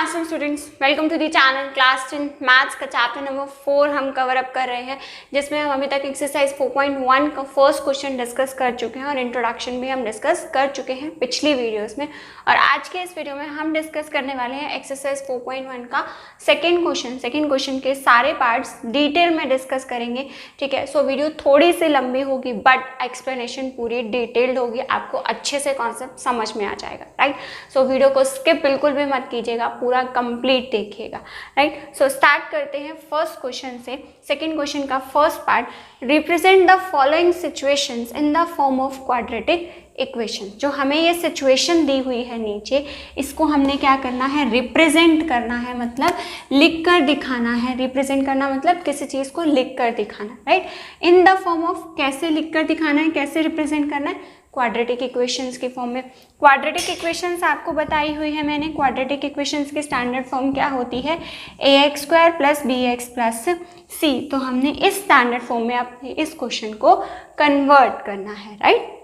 Afternoon students, welcome to the channel. Class 10 maths का chapter number 4 हम cover up कर रहे हैं, जिसमें हम अभी तक एक्सरसाइज 4.1 का फर्स्ट क्वेश्चन डिस्कस कर चुके हैं और इंट्रोडक्शन भी हम डिस्कस कर चुके हैं पिछली वीडियोस में। और आज के इस वीडियो में हम डिस्कस करने वाले हैं एक्सरसाइज 4.1 का सेकेंड क्वेश्चन के सारे पार्ट्स डिटेल में डिस्कस करेंगे। ठीक है, सो वीडियो थोड़ी सी लंबी होगी बट एक्सप्लेनेशन पूरी डिटेल्ड होगी, आपको अच्छे से कॉन्सेप्ट समझ में आ जाएगा। राइट, सो वीडियो को स्किप बिल्कुल भी मत कीजिएगा, पूरा कंप्लीट देखिएगा। राइट, सो स्टार्ट करते हैं फर्स्ट क्वेश्चन से। सेकंड क्वेश्चन का first part, represent the following situations in the form of quadratic equation. जो हमें ये सिचुएशन दी हुई है नीचे, इसको हमने क्या करना है, रिप्रेजेंट करना है, मतलब लिख कर दिखाना है। रिप्रेजेंट करना मतलब किसी चीज़ को लिख कर दिखाना। Right, in the form of, कैसे लिख कर दिखाना है, कैसे रिप्रेजेंट करना है, क्वाड्रेटिक इक्वेशंस के फॉर्म में। क्वाड्रेटिक इक्वेशंस आपको बताई हुई है मैंने। क्वाड्रेटिक इक्वेशंस की स्टैंडर्ड फॉर्म क्या होती है, ax square plus bx plus c। तो हमने इस स्टैंडर्ड फॉर्म में अपने इस क्वेश्चन को कन्वर्ट करना है। राइट,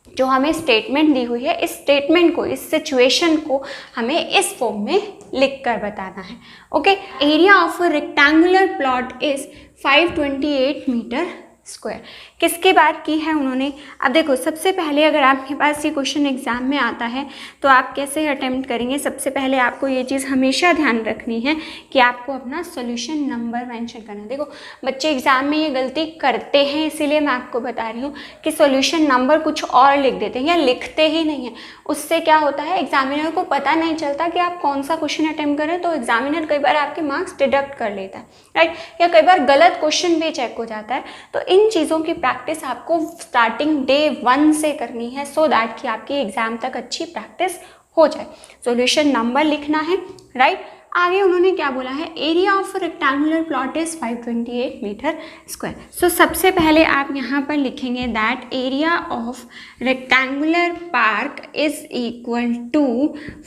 जो हमें स्टेटमेंट दी हुई है, इस स्टेटमेंट को, इस सिचुएशन को हमें इस फॉर्म में लिख कर बताना है। Okay, area of a rectangular plot is 528 metre square. किसकी बात की है उन्होंने। अब देखो, सबसे पहले अगर आपके पास ये क्वेश्चन एग्जाम में आता है तो आप कैसे अटेम्प्ट करेंगे। सबसे पहले आपको ये चीज़ हमेशा ध्यान रखनी है कि आपको अपना सॉल्यूशन नंबर मेंशन करना है। देखो, बच्चे एग्जाम में ये गलती करते हैं, इसीलिए मैं आपको बता रही हूँ कि सॉल्यूशन नंबर कुछ और लिख देते हैं या लिखते ही नहीं है। उससे क्या होता है, एग्जामिनर को पता नहीं चलता कि आप कौन सा क्वेश्चन अटेम्प्ट करें, तो एग्जामिनर कई बार आपके मार्क्स डिडक्ट कर लेता है। राइट, या कई बार गलत क्वेश्चन भी चेक हो जाता है। तो इन चीज़ों की प्रैक्टिस आपको स्टार्टिंग डे 1 से करनी है, सो दैट कि आपकी एग्जाम तक अच्छी प्रैक्टिस हो जाए। सॉल्यूशन नंबर लिखना है। राइट, आगे उन्होंने क्या बोला है, area of rectangular plot is 528 metre square. So सबसे पहले आप यहाँ पर लिखेंगे that area of rectangular park is equal to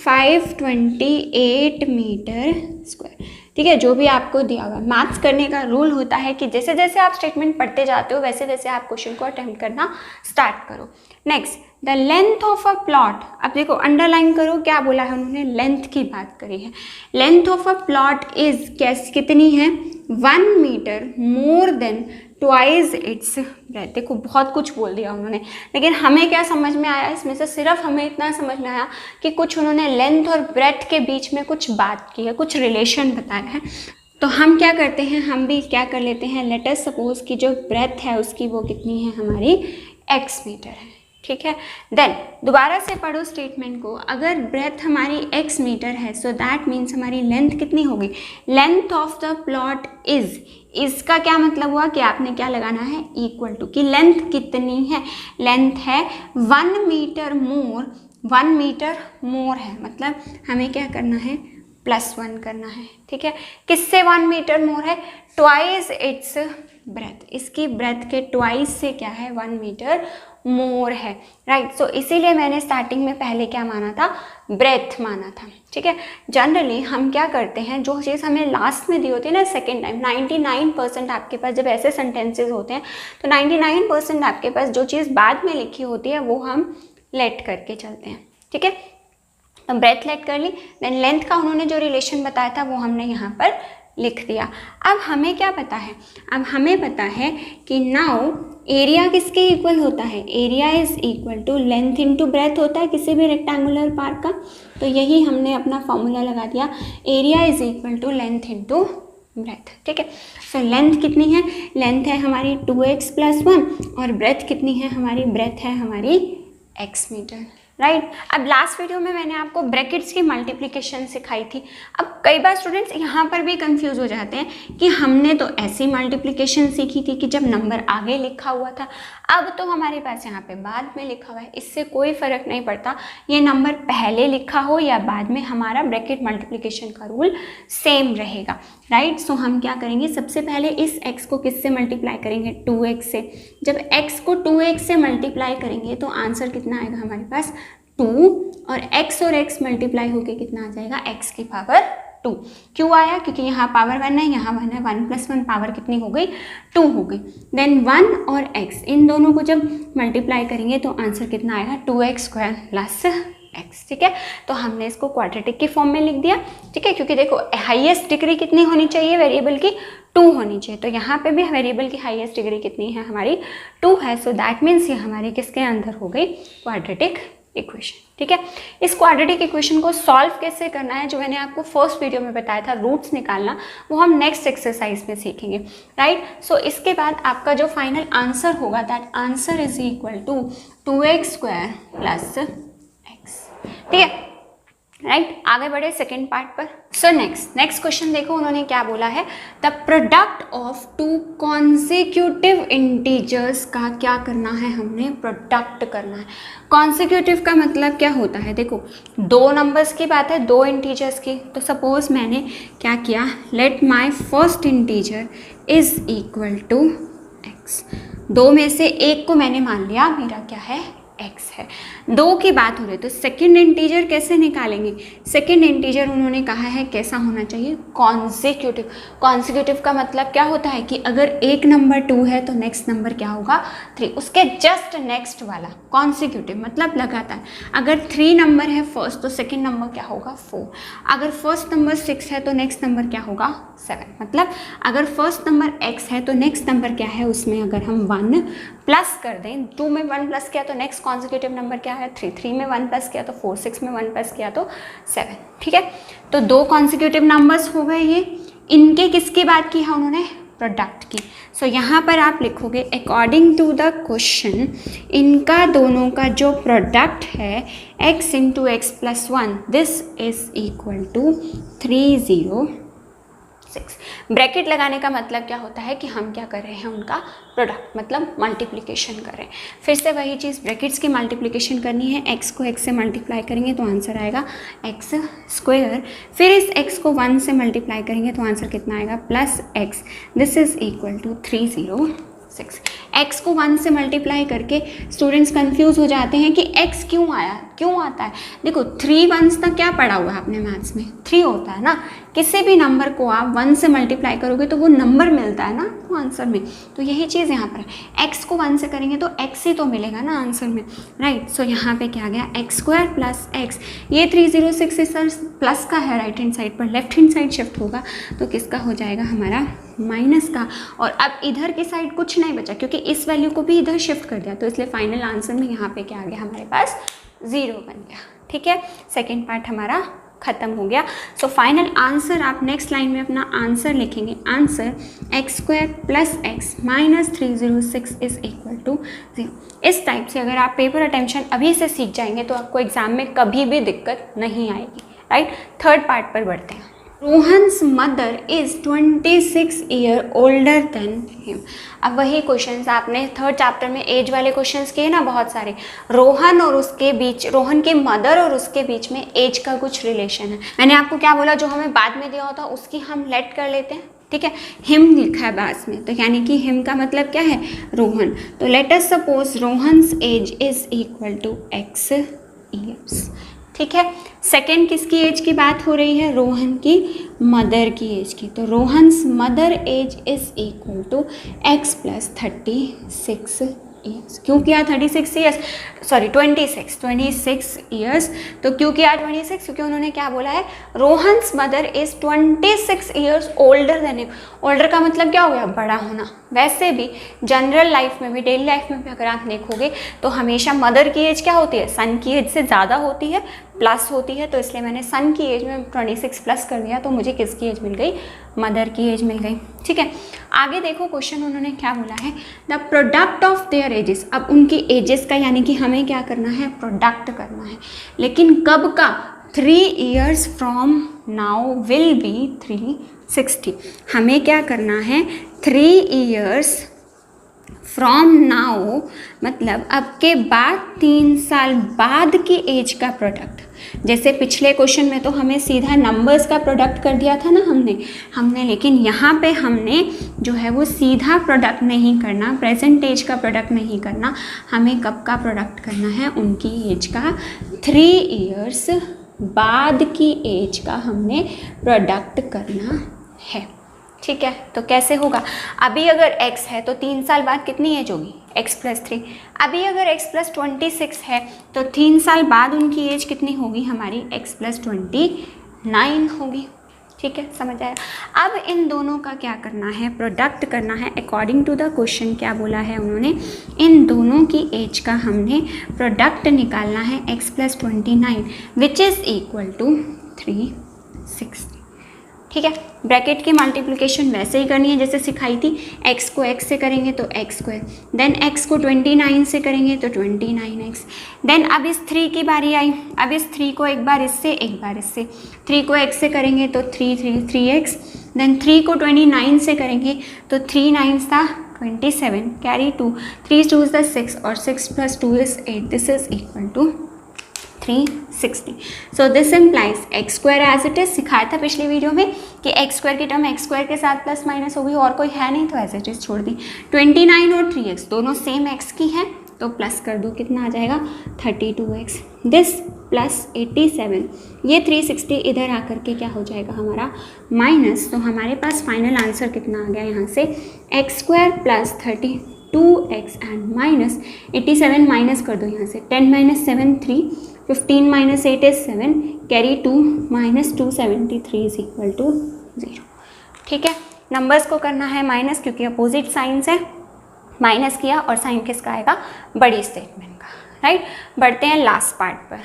528 metre square. ठीक है, जो भी आपको दिया हुआ मैथ्स करने का रूल होता है कि जैसे जैसे आप स्टेटमेंट पढ़ते जाते हो वैसे वैसे आप क्वेश्चन को अटेम्प्ट करना स्टार्ट करो। Next, the length of a plot. अब देखो, अंडरलाइन करो, क्या बोला है उन्होंने, लेंथ की बात करी है। Length of a plot is कितनी है, 1 metre more than twice its breadth. देखो, बहुत कुछ बोल दिया उन्होंने, लेकिन हमें क्या समझ में आया इसमें से, सिर्फ हमें इतना समझ में आया कि कुछ उन्होंने लेंथ और ब्रेथ के बीच में कुछ बात की है, कुछ रिलेशन बताया है। तो हम क्या करते हैं, हम भी क्या कर लेते हैं, लेट अस सपोज कि जो ब्रेथ है उसकी वो कितनी है, हमारी x मीटर है। ठीक है, देन दोबारा से पढ़ो स्टेटमेंट को। अगर ब्रेथ हमारी x मीटर है, सो दैट मीन्स हमारी लेंथ कितनी होगी, length of the plot is. इसका क्या मतलब हुआ कि आपने क्या लगाना है, इक्वल टू, कि लेंथ कितनी है, लेंथ है 1 मीटर मोर, 1 मीटर मोर है, मतलब हमें क्या करना है, +1 करना है। ठीक है, किससे 1 मीटर मोर है, ट्वाइस इट्स ब्रेथ, इसकी ब्रेथ के ट्वाइस से क्या है, 1 मीटर मोर है। राइट, सो इसीलिए मैंने स्टार्टिंग में पहले क्या माना था, ब्रेथ माना था। ठीक है, जनरली हम क्या करते हैं, जो चीज़ हमें लास्ट में दी होती है ना, सेकेंड टाइम 99% आपके पास जब ऐसे सेंटेंसेज होते हैं तो 99% आपके पास जो चीज़ बाद में लिखी होती है वो हम लेट करके चलते हैं। ठीक है, तो ब्रेथ लेट कर ली, देन लेंथ का उन्होंने जो रिलेशन बताया था वो हमने यहाँ पर लिख दिया। अब हमें क्या पता है, अब हमें पता है कि नाउ एरिया किसके इक्वल होता है, area is equal to length into breadth होता है किसी भी रेक्टेंगुलर पार्क का। तो यही हमने अपना फॉर्मूला लगा दिया, area is equal to length into breadth. ठीक है, सो लेंथ कितनी है, लेंथ है हमारी 2x + 1 और ब्रेथ कितनी है हमारी, ब्रेथ है हमारी x मीटर। राइट, अब लास्ट वीडियो में मैंने आपको ब्रैकेट्स की मल्टीप्लिकेशन सिखाई थी। अब कई बार स्टूडेंट्स यहाँ पर भी कंफ्यूज हो जाते हैं कि हमने तो ऐसी मल्टीप्लिकेशन सीखी थी कि जब नंबर आगे लिखा हुआ था, अब तो हमारे पास यहाँ पे बाद में लिखा हुआ है। इससे कोई फ़र्क नहीं पड़ता ये नंबर पहले लिखा हो या बाद में, हमारा ब्रैकेट मल्टीप्लिकेशन का रूल सेम रहेगा। राइट, सो हम क्या करेंगे, सबसे पहले इस x को किससे मल्टीप्लाई करेंगे, 2x से। जब x को 2x से मल्टीप्लाई करेंगे तो आंसर कितना आएगा हमारे पास, 2, और x मल्टीप्लाई होके कितना आ जाएगा, x की पावर 2। क्यों आया, क्योंकि यहाँ पावर 1 है, यहाँ 1 है, 1 + 1 पावर कितनी हो गई, 2 हो गई। देन 1 और x इन दोनों को जब मल्टीप्लाई करेंगे तो आंसर कितना आएगा, 2x² + x, ठीक है। तो हमने इसको क्वाड्रेटिक की फॉर्म में लिख दिया, ठीक है, क्योंकि देखो हाईएस्ट डिग्री कितनी होनी चाहिए वेरिएबल की, 2 होनी चाहिए। तो यहाँ पे भी वेरिएबल की हाईएस्ट डिग्री कितनी है हमारी, 2 है। सो दैट मीन्स ये हमारी किसके अंदर हो गई, क्वाड्रेटिक इक्वेशन, ठीक है। इस क्वाड्रेटिक इक्वेशन को सॉल्व कैसे करना है, जो मैंने आपको फर्स्ट वीडियो में बताया था रूट्स निकालना, वो हम नेक्स्ट एक्सरसाइज में सीखेंगे, राइट। सो इसके बाद आपका जो फाइनल आंसर होगा, that answer is equal to 2x² plus x, ठीक है, राइट। आगे बढ़े सेकेंड पार्ट पर। सो नेक्स्ट क्वेश्चन देखो उन्होंने क्या बोला है, the product of 2 consecutive integers का क्या करना है, हमने प्रोडक्ट करना है। कॉन्सिक्यूटिव का मतलब क्या होता है, देखो 2 नंबर्स की बात है, 2 इंटीजर्स की। तो सपोज मैंने क्या किया, let my first integer is equal to x, 2 में से एक को मैंने मान लिया मेरा क्या है, x है। 2 की बात हो रही है, तो सेकेंड इंटीजर कैसे निकालेंगे, सेकेंड इंटीजर उन्होंने कहा है कैसा होना चाहिए, कॉन्सिक्यूटिव। कॉन्सिक्यूटिव का मतलब क्या होता है कि अगर एक नंबर 2 है तो नेक्स्ट नंबर क्या होगा, 3, उसके जस्ट नेक्स्ट वाला कॉन्सिक्यूटिव मतलब लगातार। अगर 3 नंबर है फर्स्ट, तो सेकेंड नंबर क्या होगा, 4। अगर फर्स्ट नंबर 6 है तो नेक्स्ट नंबर क्या होगा, 7। मतलब अगर फर्स्ट नंबर x है तो नेक्स्ट नंबर क्या है, उसमें अगर हम 1 प्लस कर दें, 2 में 1 प्लस किया तो नेक्स्ट कॉन्सिक्यूटिव नंबर क्या है, 3, 3 में 1 प्लस किया तो 4, 6 में 1 प्लस किया तो 7, ठीक है। तो 2 कॉन्सिक्यूटिव नंबर्स हो गए ये। इनके किसकी बात की है उन्होंने, प्रोडक्ट की। सो यहाँ पर आप लिखोगे अकॉर्डिंग टू द क्वेश्चन, इनका दोनों का जो प्रोडक्ट है x into x plus 1, this is equal to 306। Bracket लगाने का मतलब क्या होता है कि हम क्या कर रहे हैं, उनका प्रोडक्ट मतलब मल्टीप्लिकेशन कर रहे हैं। फिर से वही चीज़, ब्रैकेट्स की मल्टीप्लिकेशन करनी है, x को x से मल्टीप्लाई करेंगे तो आंसर आएगा x²। फिर इस x को 1 से मल्टीप्लाई करेंगे तो आंसर कितना आएगा, plus x। This is equal to 306। x को 1 से मल्टीप्लाई करके स्टूडेंट्स कंफ्यूज हो जाते हैं कि x क्यों आया, क्यों आता है। देखो 3 1s तक क्या पढ़ा हुआ है आपने मैथ्स में, 3 होता है ना। किसी भी नंबर को आप 1 से मल्टीप्लाई करोगे तो वो नंबर मिलता है ना तो आंसर में। तो यही चीज़ यहाँ पर है, x को 1 से करेंगे तो x ही तो मिलेगा ना आंसर में, राइट। सो यहाँ पे क्या गया, x² प्लस x। ये 306 सर प्लस का है, राइट हैंड साइड पर, लेफ्ट हैंड साइड शिफ्ट होगा तो किसका हो जाएगा हमारा, माइनस का। और अब इधर की साइड कुछ नहीं बचा क्योंकि इस वैल्यू को भी इधर शिफ्ट कर दिया, तो इसलिए फाइनल आंसर में यहाँ पे क्या आ गया हमारे पास, 0 बन गया, ठीक है। सेकेंड पार्ट हमारा खत्म हो गया। सो फाइनल आंसर आप नेक्स्ट लाइन में अपना आंसर लिखेंगे, answer x² plus x minus 306 is equal to 0। इस टाइप से अगर आप पेपर अटेंशन अभी से सीख जाएंगे तो आपको एग्जाम में कभी भी दिक्कत नहीं आएगी, राइट। थर्ड पार्ट पर बढ़ते हैं। Rohan's mother is 26 year older than him. अब वही क्वेश्चंस आपने थर्ड चैप्टर में एज वाले क्वेश्चंस किए ना बहुत सारे, रोहन और उसके बीच, रोहन के मदर और उसके बीच में एज का कुछ रिलेशन है। मैंने आपको क्या बोला, जो हमें बाद में दिया होता उसकी हम लेट कर लेते हैं, ठीक है। हिम लिखा है बाद में, तो यानी कि हिम का मतलब क्या है, रोहन। तो let us suppose Rohan's age is equal to x years, ठीक है। सेकेंड किसकी एज की बात हो रही है, रोहन की मदर की एज की। तो Rohan's mother age is equal to x plus 36 years. क्यों किया 36 ईयर्स, सॉरी 26 ईयर्स। तो क्यों किया 26, क्योंकि उन्होंने क्या बोला है, Rohan's mother is 26 years older than him. Older का मतलब क्या हो गया, बड़ा होना। वैसे भी जनरल लाइफ में भी, डेली लाइफ में भी अगर आप देखोगे तो हमेशा मदर की एज क्या होती है, सन की एज से ज़्यादा होती है, प्लस होती है। तो इसलिए मैंने सन की एज में 26 प्लस कर दिया, तो मुझे किसकी एज मिल गई, मदर की एज मिल गई, ठीक है। आगे देखो क्वेश्चन उन्होंने क्या बोला है, the product of their edges. अब उनकी एजेस का यानी कि हमें क्या करना है, प्रोडक्ट करना है। लेकिन कब का, 3 years from now will be 360। हमें क्या करना है, 3 ईयर्स फ्रॉम नाउ मतलब अब के बाद 3 साल बाद की एज का प्रोडक्ट। जैसे पिछले क्वेश्चन में तो हमें सीधा नंबर्स का प्रोडक्ट कर दिया था ना हमने लेकिन यहाँ पे हमने जो है वो सीधा प्रोडक्ट नहीं करना, प्रेजेंट एज का प्रोडक्ट नहीं करना, हमें कब का प्रोडक्ट करना है, उनकी एज का 3 ईयर्स बाद की एज का हमने प्रोडक्ट करना है, ठीक है, तो कैसे होगा, अभी अगर x है तो 3 साल बाद कितनी एज होगी, x + 3। अभी अगर x + 26 है तो 3 साल बाद उनकी एज कितनी होगी हमारी, x + 29 होगी। ठीक है, समझ आया। अब इन दोनों का क्या करना है, प्रोडक्ट करना है। अकॉर्डिंग टू द क्वेश्चन क्या बोला है उन्होंने, इन दोनों की एज का हमने प्रोडक्ट निकालना है x + 29 which is equal to 360। ठीक है, ब्रैकेट की मल्टीप्लिकेशन वैसे ही करनी है जैसे सिखाई थी, x को x से करेंगे तो x², देन x को 29 से करेंगे तो 29x, देन अब इस 3 की बारी आई। अब इस 3 को एक बार इससे एक बार इससे, 3 को x से करेंगे तो 3x, देन 3 को 29 से करेंगे तो 3 9 था 27, कैरी 2, 3 2 is 6 और 6 + 2 is 8, this is equal to 360। So this implies x² as it is, सिखाया था पिछली वीडियो में कि x² की टर्म x² के साथ प्लस माइनस होगी और कोई है नहीं तो एज इट इज छोड़ दी। 29 और 3x दोनों सेम x की हैं तो प्लस कर दो, कितना आ जाएगा 32x, दिस प्लस 87, ये 360 इधर आकर के क्या हो जाएगा हमारा माइनस। तो हमारे पास फाइनल आंसर कितना आ गया यहाँ से, x² + 32x and minus 87, minus कर दो यहाँ से, 10 - 7 3, 15 - 8 is 7, carry 2 - 273 is equal to 0। ठीक है, नंबर्स को करना है माइनस क्योंकि अपोजिट साइंस है, माइनस किया और साइन किसका आएगा, बड़ी स्टेटमेंट का, राइट। बढ़ते हैं लास्ट पार्ट पर।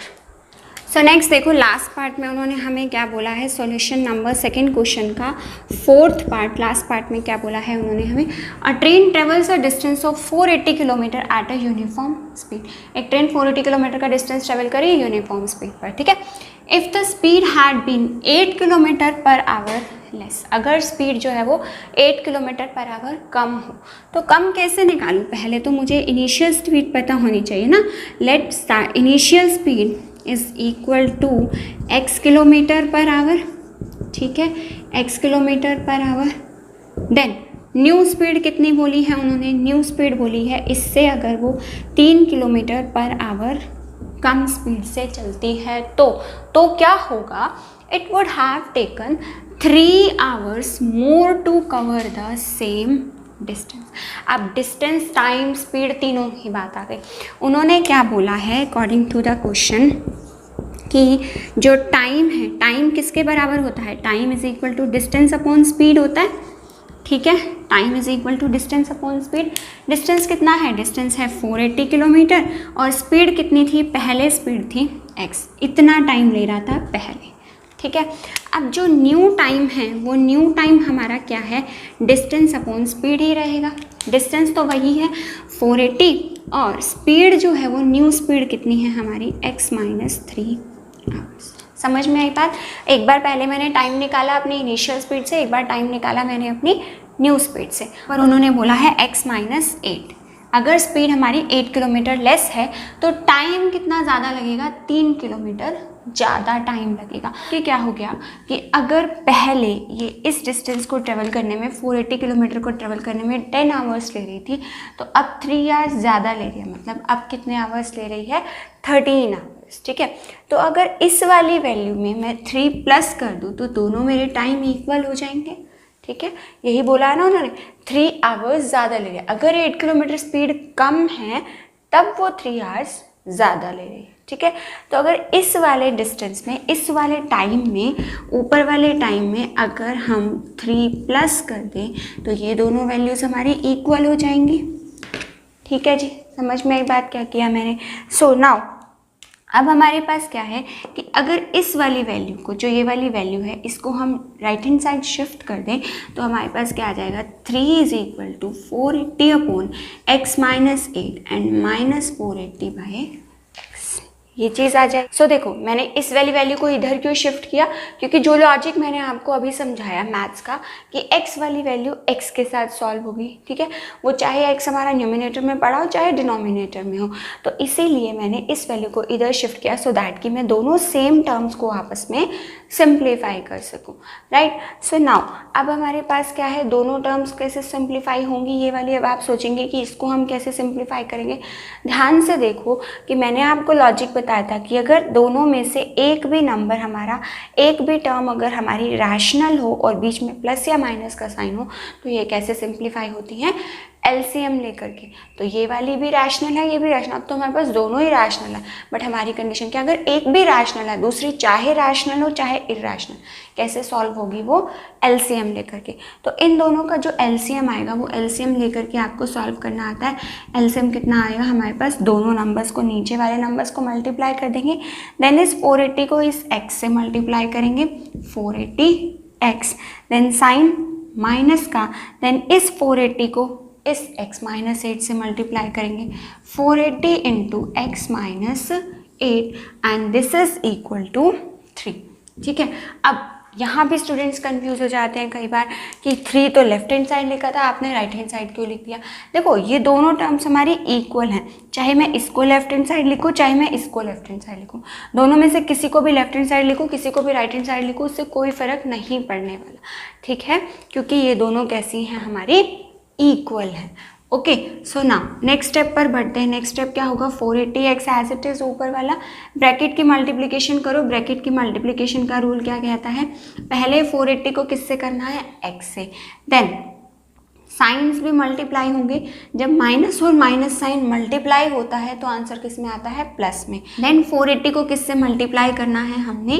सो नेक्स्ट देखो, लास्ट पार्ट में उन्होंने हमें क्या बोला है, सॉल्यूशन नंबर 2 क्वेश्चन का 4th पार्ट, लास्ट पार्ट में क्या बोला है उन्होंने हमें, a train travels a distance of 480 kilometre at a uniform speed. एक ट्रेन 480 किलोमीटर का डिस्टेंस ट्रेवल करी यूनिफॉर्म स्पीड पर। ठीक है, if the speed had been 8 kilometre per hour less, अगर स्पीड जो है वो 8 किलोमीटर पर आवर कम हो तो कम कैसे निकालूँ, पहले तो मुझे इनिशियल स्पीड पता होनी चाहिए ना। Let start, initial speed is equal to x kilometre per hour. ठीक है, x kilometre per hour, then new speed कितनी बोली है उन्होंने, न्यू स्पीड बोली है इससे अगर वो 3 kilometre per our come speed से चलती है तो क्या होगा, it would have taken 3 hours more to cover the same distance. अब डिस्टेंस, टाइम, स्पीड तीनों की बात आ गई। उन्होंने क्या बोला है अकॉर्डिंग टू द क्वेश्चन कि जो टाइम है, टाइम किसके बराबर होता है, time is equal to distance upon speed होता है। ठीक है, time is equal to distance upon speed. Distance कितना है, डिस्टेंस है 480 किलोमीटर और स्पीड कितनी थी, पहले स्पीड थी x, इतना टाइम ले रहा था पहले। ठीक है, अब जो न्यू टाइम है वो न्यू टाइम हमारा क्या है, डिस्टेंस अपॉन स्पीड ही रहेगा। डिस्टेंस तो वही है 480 और स्पीड जो है वो न्यू स्पीड कितनी है हमारी, x - 3 hours। समझ में आई बात। एक बार पहले मैंने टाइम निकाला अपनी इनिशियल स्पीड से, एक बार टाइम निकाला मैंने अपनी न्यू स्पीड से, और उन्होंने बोला है x - 8। अगर स्पीड हमारी 8 किलोमीटर लेस है तो टाइम कितना ज़्यादा लगेगा, 3 किलोमीटर ज़्यादा टाइम लगेगा। कि क्या हो गया कि अगर पहले ये इस डिस्टेंस को ट्रेवल करने में 480 किलोमीटर को ट्रेवल करने में 10 आवर्स ले रही थी तो अब 3 आवर्स ज़्यादा ले रही है, मतलब अब कितने आवर्स ले रही है, 13 आवर्स। ठीक है, तो अगर इस वाली वैल्यू में मैं 3 प्लस कर दूँ तो दोनों मेरे टाइम इक्वल हो जाएंगे। ठीक है, यही बोला है ना उन्होंने, 3 आवर्स ज़्यादा ले रही है। अगर 8 किलोमीटर स्पीड कम है तब वो 3 आवर्स ज़्यादा ले रही है। ठीक है, तो अगर इस वाले डिस्टेंस में, इस वाले टाइम में, ऊपर वाले टाइम में अगर हम 3 प्लस कर दें तो ये दोनों वैल्यूज़ हमारी इक्वल हो जाएंगी। ठीक है जी, समझ में एक बात क्या किया मैंने। सो नाउ अब हमारे पास क्या है कि अगर इस वाली वैल्यू को, जो ये वाली वैल्यू है, इसको हम राइट हैंड साइड शिफ्ट कर दें तो हमारे पास क्या आ जाएगा, 3 is equal to 480 upon x - 8 and -480/x, ये चीज़ आ जाए। सो देखो, मैंने इस वाली वैल्यू को इधर क्यों शिफ्ट किया, क्योंकि जो लॉजिक मैंने आपको अभी समझाया मैथ्स का कि x वाली वैल्यू x के साथ सॉल्व होगी। ठीक है, वो चाहे x हमारा न्यूमिनेटर में पड़ा हो चाहे डिनोमिनेटर में हो, तो इसीलिए मैंने इस वैल्यू को इधर शिफ्ट किया सो दैट कि मैं दोनों सेम टर्म्स को आपस में सिंप्लीफाई कर सकूं। राइट, सो नाउ अब हमारे पास क्या है, दोनों टर्म्स कैसे सिंप्लीफाई होंगी ये वाली। अब आप सोचेंगे कि इसको हम कैसे सिंप्लीफाई करेंगे। ध्यान से देखो कि मैंने आपको लॉजिक बताया था कि अगर दोनों में से एक भी नंबर हमारा, एक भी टर्म अगर हमारी रैशनल हो और बीच में प्लस या माइनस का साइन हो तो ये कैसे सिंप्लीफाई होती हैं, एलसीएम लेकर के। तो ये वाली भी रैशनल है, ये भी रैशनल, अब तो हमारे पास दोनों ही रैशनल है, बट हमारी कंडीशन क्या, अगर एक भी रैशनल है दूसरी चाहे रैशनल हो चाहे इरैशनल, कैसे सॉल्व होगी वो, एलसीएम लेकर के। तो इन दोनों का जो एलसीएम आएगा वो एलसीएम लेकर के आपको सॉल्व करना आता है। एलसीएम कितना आएगा हमारे पास, दोनों नंबर्स को, नीचे वाले नंबर्स को मल्टीप्लाई कर देंगे, देन इस 480 को इस x से मल्टीप्लाई करेंगे, 480x, देन साइन माइनस का, देन इस 480 को इस x माइनस 8 से मल्टीप्लाई करेंगे, 480 into x minus 8 and this is equal to 3। ठीक है, अब यहाँ भी स्टूडेंट्स कंफ्यूज हो जाते हैं कई बार कि 3 तो लेफ्ट हैंड साइड लिखा था, आपने राइट हैंड साइड क्यों लिख दिया। देखो ये दोनों टर्म्स हमारी इक्वल हैं, चाहे मैं इसको लेफ्ट हैंड साइड लिखूँ चाहे मैं इसको लेफ्ट हैंड साइड लिखूँ, दोनों में से किसी को भी लेफ्ट हैंड साइड लिखूँ किसी को भी राइट हैंड साइड लिखूँ, उससे कोई फ़र्क नहीं पड़ने वाला। ठीक है, क्योंकि ये दोनों कैसी हैं, हमारी इक्वल है। Okay, so now next step पर बढ़ते हैं। नेक्स्ट स्टेप क्या होगा, 480x एज इट इज ऊपर वाला, ब्रैकेट की मल्टीप्लिकेशन करो। ब्रैकेट की मल्टीप्लिकेशन का रूल क्या कहता है, पहले 480 को किससे करना है, x से, देन साइंस भी मल्टीप्लाई होंगे। जब माइनस और माइनस साइन मल्टीप्लाई होता है तो आंसर किस में आता है, प्लस में। देन 480 को किससे मल्टीप्लाई करना है हमने,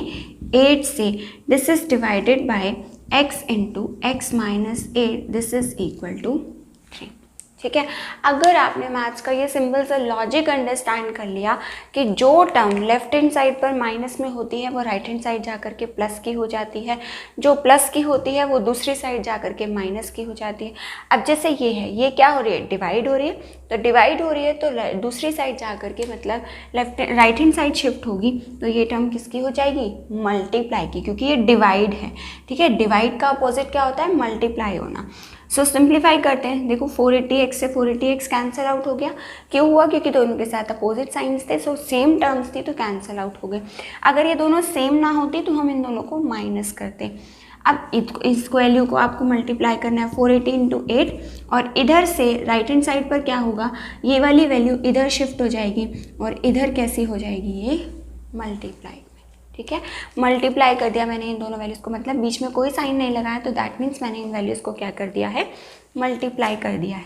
8 से, this is divided by x into x minus 8, this is equal to 3। ठीक है, अगर आपने मैथ्स का ये सिंपल सा लॉजिक अंडरस्टैंड कर लिया कि जो टर्म लेफ्ट हैंड साइड पर माइनस में होती है वो राइट हैंड साइड जा कर के प्लस की हो जाती है, जो प्लस की होती है वो दूसरी साइड जा कर के माइनस की हो जाती है। अब जैसे ये है, ये क्या हो रही है, डिवाइड हो रही है, तो डिवाइड हो रही है तो दूसरी साइड जा कर के मतलब राइट हैंड साइड शिफ्ट होगी, तो ये टर्म किसकी हो जाएगी, मल्टीप्लाई की, क्योंकि ये डिवाइड है। ठीक है, डिवाइड का अपोजिट क्या होता है, मल्टीप्लाई होना। सो सिंप्लीफाई करते हैं, देखो 480x से 480x कैंसिल आउट हो गया, क्यों हुआ, क्योंकि दोनों के साथ अपोजिट साइंस थे, सो सेम टर्म्स थी तो कैंसिल आउट हो गए। अगर ये दोनों सेम ना होती तो हम इन दोनों को माइनस करते। अब इस वैल्यू को आपको मल्टीप्लाई करना है 480 इंटू 8, और इधर से राइट हैंड साइड पर क्या होगा, ये वाली वैल्यू इधर शिफ्ट हो जाएगी और इधर कैसी हो जाएगी, ये मल्टीप्लाई। ठीक है, मल्टीप्लाई कर दिया मैंने इन दोनों वैल्यूज़ को, मतलब बीच में कोई साइन नहीं लगाया, तो दैट मीन्स मैंने इन वैल्यूज़ को क्या कर दिया है, मल्टीप्लाई कर दिया है।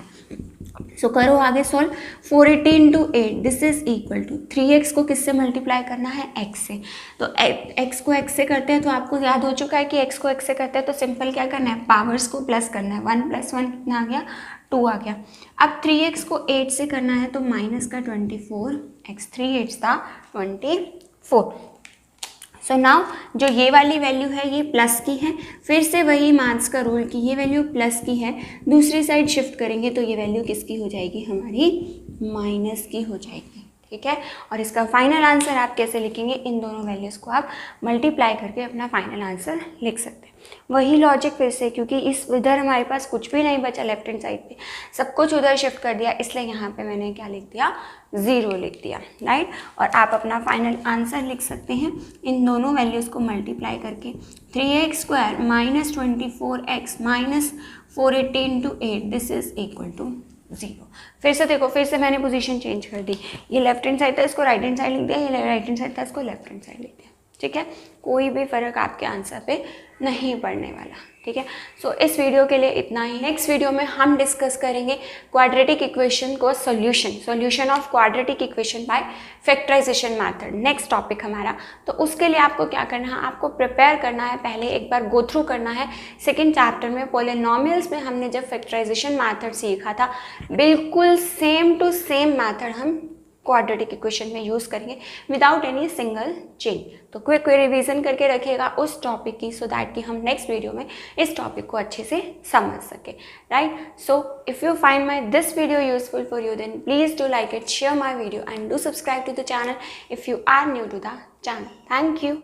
सो करो आगे solve, 480 into 8, this is equal to 3x को किससे मल्टीप्लाई करना है, x से। तो x को x से करते हैं तो आपको याद हो चुका है कि x को x से करते हैं तो सिंपल क्या करना है, पावर्स को प्लस करना है, 1 + 1 कितना आ गया, 2 आ गया। अब 3x को 8 से करना है तो माइनस का 24x, 3 8 था 24। सो नाउ जो ये वाली वैल्यू है ये प्लस की है, फिर से वही मैथ्स का रूल कि ये वैल्यू प्लस की है, दूसरी साइड शिफ्ट करेंगे तो ये वैल्यू किसकी हो जाएगी, हमारी माइनस की हो जाएगी। ठीक है, और इसका फाइनल आंसर आप कैसे लिखेंगे, इन दोनों वैल्यूज़ को आप मल्टीप्लाई करके अपना फाइनल आंसर लिख सकते हैं। वही लॉजिक फिर से, क्योंकि इस इधर हमारे पास कुछ भी नहीं बचा लेफ्ट हैंड साइड पे, सब कुछ उधर शिफ्ट कर दिया, इसलिए यहाँ पे मैंने क्या लिख दिया, 0 लिख दिया, राइट। और आप अपना फाइनल आंसर लिख सकते हैं इन दोनों वैल्यूज़ को मल्टीप्लाई करके, 3x² minus 24x minus 480 into 8, this is equal to 0। फिर से देखो, फिर से मैंने पोजीशन चेंज कर दी, ये लेफ्ट हैंड साइड था इसको राइट हैंड साइड लिख दिया, ये राइट हैंड साइड था इसको लेफ्ट हैंड साइड लिख दिया। ठीक है, कोई भी फ़र्क आपके आंसर पे नहीं पड़ने वाला। ठीक है, सो इस वीडियो के लिए इतना ही। नेक्स्ट वीडियो में हम डिस्कस करेंगे क्वाड्रेटिक इक्वेशन को solution of quadratic equation by factorisation method, next topic हमारा। तो उसके लिए आपको क्या करना है, आपको प्रिपेयर करना है, पहले एक बार गो थ्रू करना है। सेकेंड चैप्टर में पॉलिनॉमियल्स में हमने जब फैक्टराइजेशन मेथड सीखा था, बिल्कुल सेम टू सेम मेथड हम क्वाड्रेटिक इक्वेशन में यूज़ करेंगे विदाउट एनी सिंगल चेंज। तो क्विक रिवीजन करके रखिएगा उस टॉपिक की, सो दैट कि हम नेक्स्ट वीडियो में इस टॉपिक को अच्छे से समझ सके, right. So if you find my this video useful for you, then please do like it, share my video and do subscribe to the channel if you are new to the channel. Thank you.